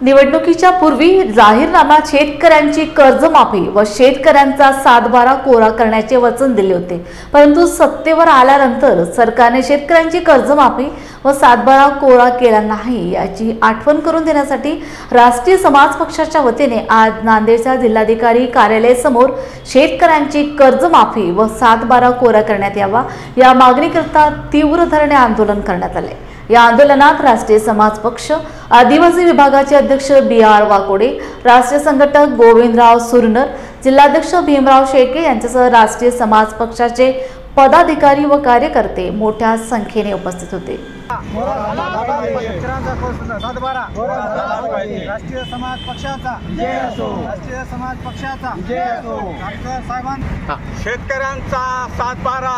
निवडणुकीच्या पूर्वी जाहीरनाम्यात शेतकऱ्यांची कर्जमाफी व शेतकऱ्यांचा सातबारा कोरा करण्याचे वचन दिले होते, परंतु सत्तेवर आल्यानंतर सरकारने शेतकऱ्यांची कर्जमाफी व सातबारा कोरा केला नाही याची आठवण करून देण्यासाठी राष्ट्रीय समाज पक्षाच्या वतीने आज नांदेडच्या जिल्हाधिकारी कार्यालयासमोर शेतकऱ्यांची कर्जमाफी व सातबारा कोरा करण्यात यावा या मागणीकरता तीव्र धरणे आंदोलन करण्यात आले। या आंदोलनात राष्ट्रीय समाज पक्ष, आदिवासी विभागाचे अध्यक्ष BR वाकोडे, राष्ट्रीय संघटक गोविंदराव सुरनर, जिल्हाध्यक्ष भीमराव शेळके यांच्यासह राष्ट्रीय समाज पक्षाचे पदाधिकारी व कार्यकर्ते मोठ्या संख्येने उपस्थित होते। राष्ट्रीय समाज पक्षाचा राष्ट्रीय समाज पक्षाचा शेतकऱ्यांचा सातबारा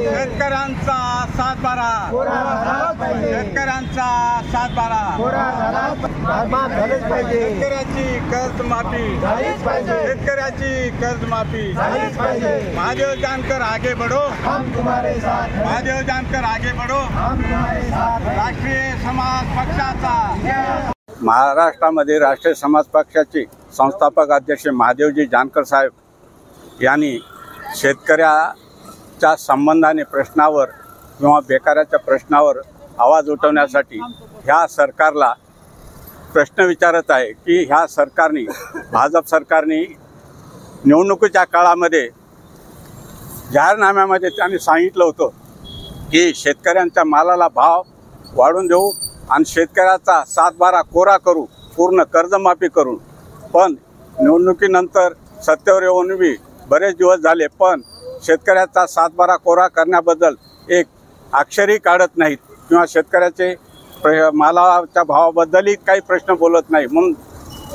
शेतकऱ्यांचा सातबारा शेतकऱ्यांचा सातबारा शेतकऱ्याची कर्जमाफी शेतकऱ्याची कर्जमाफी महादेव जानकर आगे बढ़ो महादेव जानकर आगे बढ़ो राष्ट्रीय समाज पक्षाचा महाराष्ट्रामध्ये राष्ट्रीय समाज पक्षाचे संस्थापक अध्यक्ष महादेवजी जानकर साहेब यांनी शेतकऱ्याच्या संबंधाने प्रश्नावर किंवा बेकाराच्या प्रश्नावर आवाज उठवण्यासाठी ह्या सरकारला प्रश्न विचारत आहे की ह्या सरकारने भाजप सरकारने निवडणुकीच्या काळामध्ये जाहीरनाम्यामध्ये त्यांनी सांगितलं होतं की शेतकऱ्यांच्या मालाला भाव वाढवून देऊ आणि शेतकऱ्याचा सातबारा कोरा करू, पूर्ण कर्जमाफी करून, पण निवडणुकीनंतर सत्तेवर येऊन बी बरेच दिवस झाले पण शेतकऱ्याचा सातबारा कोरा करण्याबद्दल एक अक्षरही काढत नाहीत किंवा शेतकऱ्याचे मालाच्या भावाबद्दलही काही प्रश्न बोलत नाही। म्हणून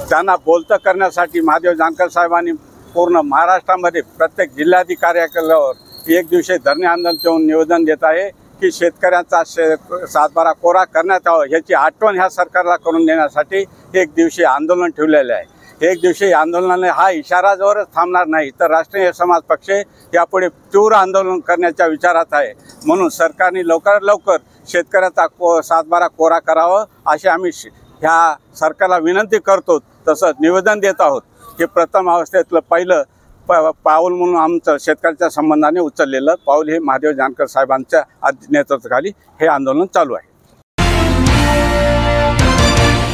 त्यांना बोलतं करण्यासाठी महादेव जानकर साहेबांनी पूर्ण महाराष्ट्रामध्ये प्रत्येक जिल्हाधिकारी कार्यालयावर एक दिवशी धरणे आंदोलन देऊन निवेदन देत आहे की शेतकऱ्यांचा सातबारा कोरा करण्यात यावा याची आठवण ह्या सरकारला करून देण्यासाठी एक दिवशी आंदोलन ठेवलेले आहे। एक दिवशी आंदोलनाने हा इशारा जोरच थांबणार नाही तर राष्ट्रीय समाज पक्ष यापुढे तीव्र आंदोलन करण्याच्या विचारात आहे। म्हणून सरकारने लवकरात लवकर शेतकऱ्याचा सातबारा कोरा करावा अशी आम्ही ह्या सरकारला विनंती करतो, तसंच निवेदन देत आहोत। हे प्रथम अवस्थेतलं पहिलं पाऊल म्हणून आमचं शेतकऱ्याच्या संबंधाने उचललेलं पाऊल हे महादेव जानकर साहेबांच्या नेतृत्वाखाली हे आंदोलन चालू आहे।